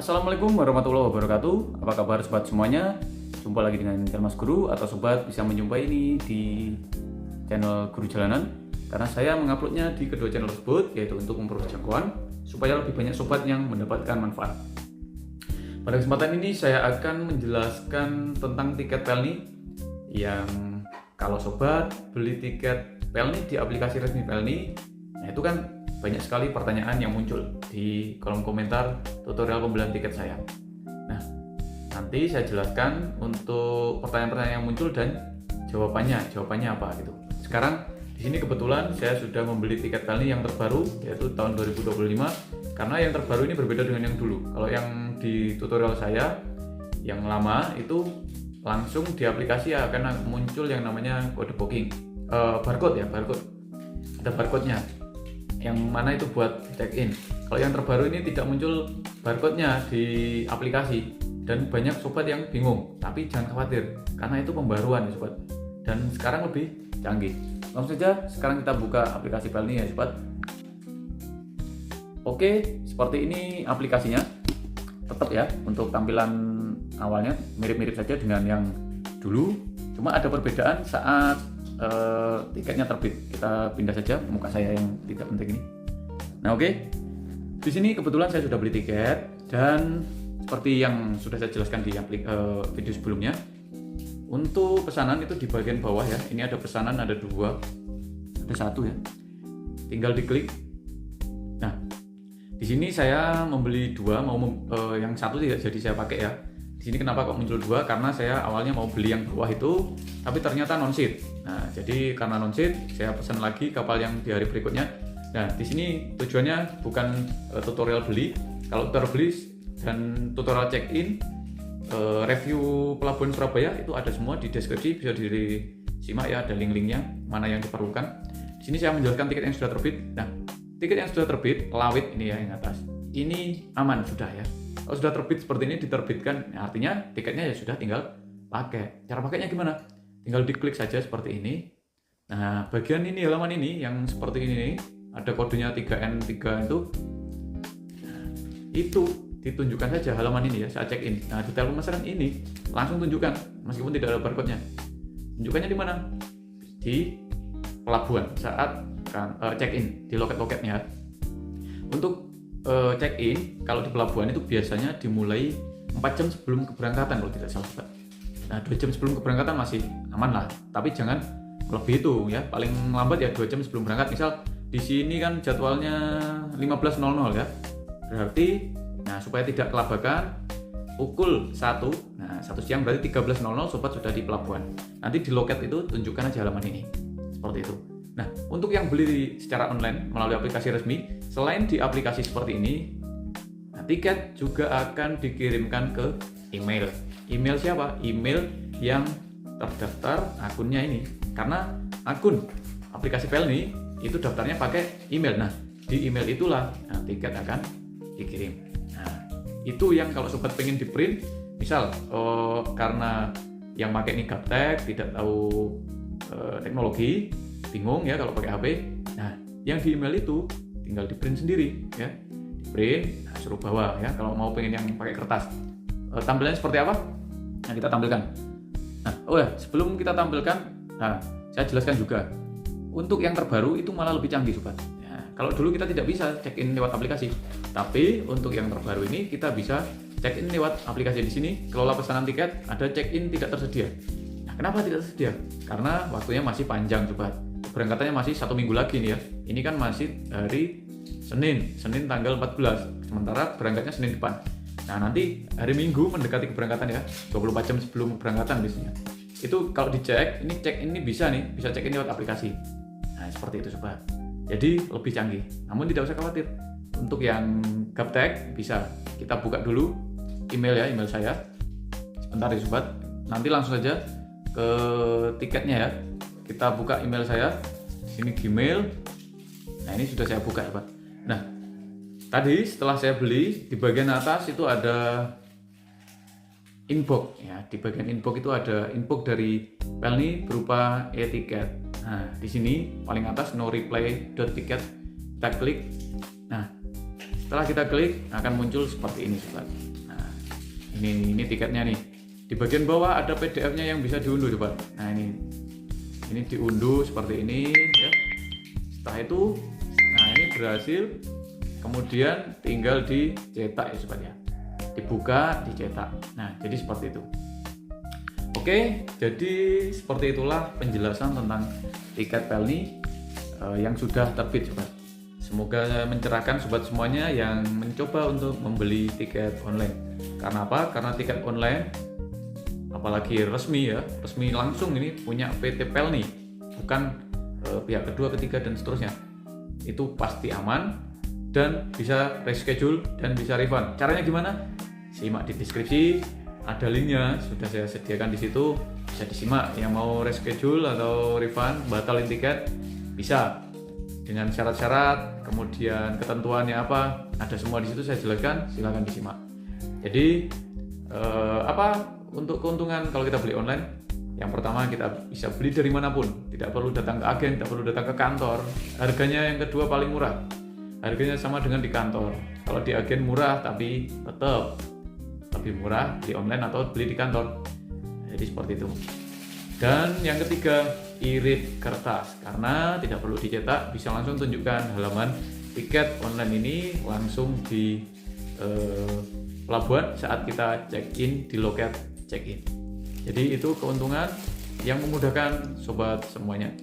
Assalamualaikum warahmatullahi wabarakatuh. Apa kabar sobat semuanya? Jumpa lagi dengan channel Mas Guru, atau sobat bisa menjumpai ini di channel Guru Jalanan, karena saya menguploadnya di kedua channel tersebut, yaitu untuk memperluas jangkauan supaya lebih banyak sobat yang mendapatkan manfaat. Pada kesempatan ini saya akan menjelaskan tentang tiket Pelni, yang kalau sobat beli tiket Pelni di aplikasi resmi Pelni, nah itu kan banyak sekali pertanyaan yang muncul di kolom komentar tutorial pembelian tiket saya. Nah, nanti saya jelaskan untuk pertanyaan-pertanyaan yang muncul dan jawabannya apa gitu. Sekarang di sini kebetulan saya sudah membeli tiket Pelni yang terbaru, yaitu tahun 2025, karena yang terbaru ini berbeda dengan yang dulu. Kalau yang di tutorial saya yang lama itu langsung di aplikasi akan muncul yang namanya kode booking, barcode. Ada barcode-nya, yang mana itu buat check-in. Kalau yang terbaru ini tidak muncul barcode-nya di aplikasi, dan banyak sobat yang bingung. Tapi jangan khawatir, karena itu pembaruan ya sobat, dan sekarang lebih canggih. Langsung saja sekarang kita buka aplikasi Pelni ya sobat. Oke, seperti ini aplikasinya. Tetap ya, untuk tampilan awalnya mirip-mirip saja dengan yang dulu, cuma ada perbedaan saat tiketnya terbit. Kita pindah saja muka saya yang tidak penting ini. Nah oke, di sini kebetulan saya sudah beli tiket, dan seperti yang sudah saya jelaskan di video sebelumnya, untuk pesanan itu di bagian bawah ya. Ini ada pesanan, ada dua, ada satu ya. Tinggal diklik. Nah, di sini saya membeli dua, yang satu tidak jadi saya pakai ya. Di sini kenapa kok muncul dua? Karena saya awalnya mau beli yang bawah itu, tapi ternyata non-seat. Nah, jadi karena non-seat, saya pesan lagi kapal yang di hari berikutnya. Nah, di sini tujuannya bukan tutorial beli. Kalau tutorial beli dan tutorial check-in, review pelabuhan Surabaya itu ada semua di deskripsi, bisa disimak ya, ada link-linknya mana yang diperlukan. Di sini saya menjelaskan tiket yang sudah terbit. Nah, tiket yang sudah terbit, lawit ini ya yang atas. Ini aman sudah ya. Kalau sudah terbit seperti ini, diterbitkan, ya artinya tiketnya ya sudah, tinggal pakai. Cara pakainya gimana? Tinggal diklik saja seperti ini. Nah, bagian ini, halaman ini yang seperti ini, ada kodenya 3N3 itu. Nah, itu ditunjukkan saja halaman ini ya saat check in. Nah, detail pemesanan ini langsung tunjukkan meskipun tidak ada barcode-nya. Tunjukkannya di mana? Di pelabuhan saat check in, di loket-loketnya. Untuk check-in kalau di pelabuhan itu biasanya dimulai 4 jam sebelum keberangkatan kalau tidak salah. Nah, 2 jam sebelum keberangkatan masih aman lah, tapi jangan lebih itu ya, paling lambat ya 2 jam sebelum berangkat. Misal di sini kan jadwalnya 15.00 ya, berarti nah supaya tidak kelabakan pukul 1, nah 1 siang berarti 13.00 sobat sudah di pelabuhan. Nanti di loket itu tunjukkan aja halaman ini seperti itu. Nah, untuk yang beli secara online melalui aplikasi resmi, selain di aplikasi seperti ini, nah, tiket juga akan dikirimkan ke email. Email siapa? Email yang terdaftar akunnya ini. Karena akun aplikasi Pelni itu daftarnya pakai email. Nah, di email itulah tiket akan dikirim. Nah, itu yang kalau sobat pengen di print, misal karena yang pakai ini gaptek, tidak tahu teknologi, bingung ya kalau pakai HP. Nah, yang di email itu tinggal di print sendiri ya. Di print, nah, suruh bawa ya kalau mau pengen yang pakai kertas. Tampilannya seperti apa? Nah, kita tampilkan. Nah, sebelum kita tampilkan, nah, saya jelaskan juga. Untuk yang terbaru itu malah lebih canggih sobat. Ya, kalau dulu kita tidak bisa check-in lewat aplikasi, tapi untuk yang terbaru ini kita bisa check-in lewat aplikasi. Di sini kelola pesanan tiket, ada check-in tidak tersedia. Nah, kenapa tidak tersedia? Karena waktunya masih panjang sobat. Berangkatannya masih 1 minggu lagi nih ya. Ini kan masih hari Senin tanggal 14, sementara berangkatnya Senin depan. Nah, nanti hari Minggu mendekati keberangkatan ya, 24 jam sebelum keberangkatan biasanya. Itu kalau dicek, ini check ini bisa check in lewat aplikasi. Nah, seperti itu sobat. Jadi lebih canggih. Namun tidak usah khawatir. Untuk yang gaptek bisa kita buka dulu email saya. Sebentar ya sobat. Nanti langsung saja ke tiketnya ya. Kita buka email saya. Di sini Gmail. Nah, ini sudah saya buka sobat. Nah, tadi setelah saya beli, di bagian atas itu ada inbox ya. Di bagian inbox itu ada inbox dari Pelni berupa e-tiket. Nah, di sini paling atas no reply.ticket, kita klik. Nah, setelah kita klik akan muncul seperti ini sobat. Ini tiketnya nih. Di bagian bawah ada PDF-nya yang bisa diunduh coba. Nah ini diunduh seperti ini ya. Setelah itu, nah ini berhasil. Kemudian tinggal dicetak ya sobat ya. Dibuka, dicetak. Nah jadi seperti itu. Oke, jadi seperti itulah penjelasan tentang tiket Pelni yang sudah terbit sobat. Semoga mencerahkan sobat semuanya yang mencoba untuk membeli tiket online. Karena apa? Karena tiket online, apalagi resmi ya, resmi langsung ini punya PT Pelni, bukan pihak kedua, ketiga dan seterusnya. Itu pasti aman dan bisa reschedule dan bisa refund. Caranya gimana? Simak di deskripsi. Ada linknya, sudah saya sediakan di situ, bisa disimak. Yang mau reschedule atau refund, batalin tiket, bisa dengan syarat-syarat, kemudian ketentuannya apa, ada semua di situ saya jelaskan. Silakan disimak. Jadi apa untuk keuntungan kalau kita beli online? Yang pertama, kita bisa beli dari manapun, tidak perlu datang ke agen, tidak perlu datang ke kantor. Harganya yang kedua paling murah, harganya sama dengan di kantor. Kalau di agen murah, tapi tetap lebih murah beli online atau beli di kantor. Jadi seperti itu. Dan yang ketiga, irit kertas, karena tidak perlu dicetak, bisa langsung tunjukkan halaman tiket online ini langsung di pelabuhan saat kita check-in di loket check-in. Jadi itu keuntungan yang memudahkan sobat semuanya.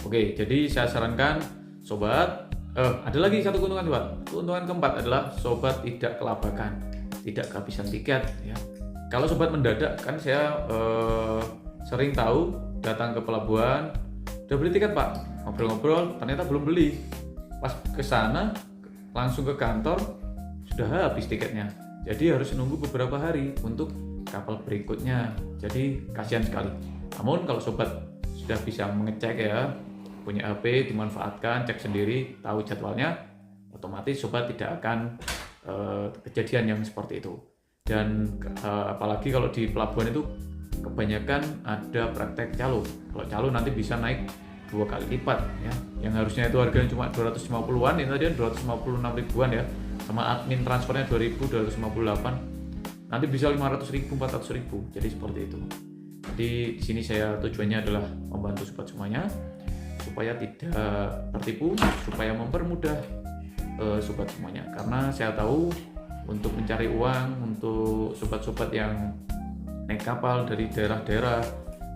Oke, jadi saya sarankan sobat, ada lagi satu keuntungan sobat. Keuntungan keempat adalah sobat tidak kelabakan, tidak kehabisan tiket ya. Kalau sobat mendadak, kan saya sering tahu datang ke pelabuhan, udah beli tiket pak, ngobrol-ngobrol ternyata belum beli. Pas ke sana langsung ke kantor sudah habis tiketnya. Jadi harus menunggu beberapa hari untuk kapal berikutnya. Jadi kasihan sekali. Namun kalau sobat sudah bisa mengecek ya, punya HP, dimanfaatkan, cek sendiri, tahu jadwalnya, otomatis sobat tidak akan kejadian yang seperti itu. Dan apalagi kalau di pelabuhan itu kebanyakan ada praktek calo. Kalau calo nanti bisa naik 2 kali lipat ya. Yang harusnya itu harganya cuma 250-an, ini tadi 256 ribuan ya. Sama admin transfernya 2.258. Nanti bisa 500.000, 400.000. Jadi seperti itu. Jadi di sini saya tujuannya adalah membantu sobat semuanya supaya tidak tertipu, supaya mempermudah sobat semuanya. Karena saya tahu untuk mencari uang untuk sobat-sobat yang naik kapal dari daerah-daerah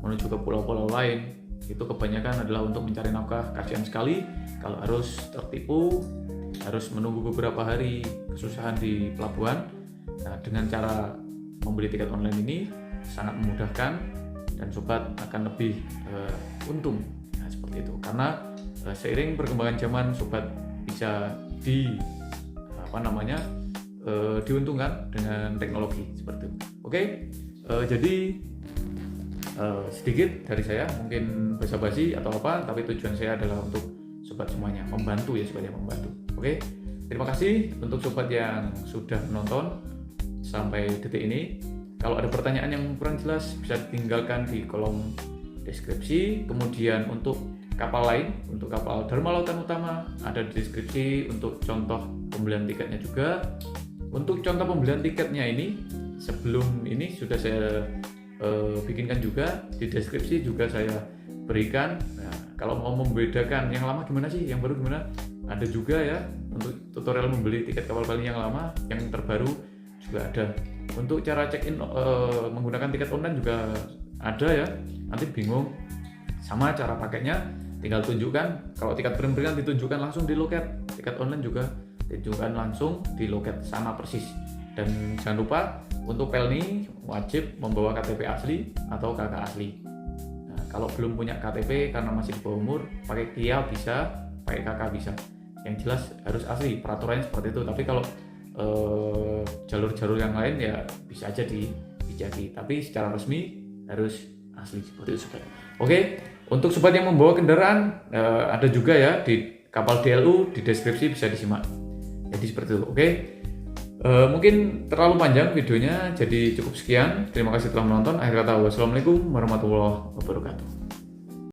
menuju ke pulau-pulau lain, itu kebanyakan adalah untuk mencari nafkah. Kasihan sekali kalau harus tertipu, harus menunggu beberapa hari, kesusahan di pelabuhan. Nah, dengan cara membeli tiket online ini sangat memudahkan dan sobat akan lebih untung. Nah, seperti itu. Karena seiring perkembangan zaman, sobat bisa diuntungkan dengan teknologi seperti itu. Oke, jadi sedikit dari saya, mungkin basa-basi atau apa, tapi tujuan saya adalah untuk sobat semuanya, membantu ya, sobat yang membantu. Oke, terima kasih untuk sobat yang sudah menonton sampai detik ini. Kalau ada pertanyaan yang kurang jelas bisa ditinggalkan di kolom deskripsi. Kemudian untuk kapal lain, untuk kapal Dharma Lautan Utama ada di deskripsi untuk contoh pembelian tiketnya juga. Untuk contoh pembelian tiketnya ini sebelum ini sudah saya bikinkan juga di deskripsi, juga saya berikan. Nah, kalau mau membedakan yang lama gimana sih, yang baru gimana, ada juga ya untuk tutorial membeli tiket kapal Pelni yang lama, yang terbaru juga ada. Untuk cara check-in menggunakan tiket online juga ada ya. Nanti bingung sama cara pakainya, tinggal tunjukkan. Kalau tiket print-printan ditunjukkan langsung di loket, tiket online juga ditunjukkan langsung di loket, sama persis. Dan jangan lupa untuk Pelni wajib membawa KTP asli atau KK asli. Nah, kalau belum punya KTP karena masih di bawah umur, pakai KIA bisa, pakai KK bisa. Yang jelas harus asli, peraturannya seperti itu. Tapi kalau jalur-jalur yang lain ya bisa aja dijadi, tapi secara resmi harus asli seperti itu sobat. Oke, untuk sobat yang membawa kendaraan ada juga ya di kapal DLU, di deskripsi bisa disimak. Jadi seperti itu. Oke, mungkin terlalu panjang videonya, jadi cukup sekian. Terima kasih telah menonton. Akhir kata, wassalamualaikum warahmatullahi wabarakatuh.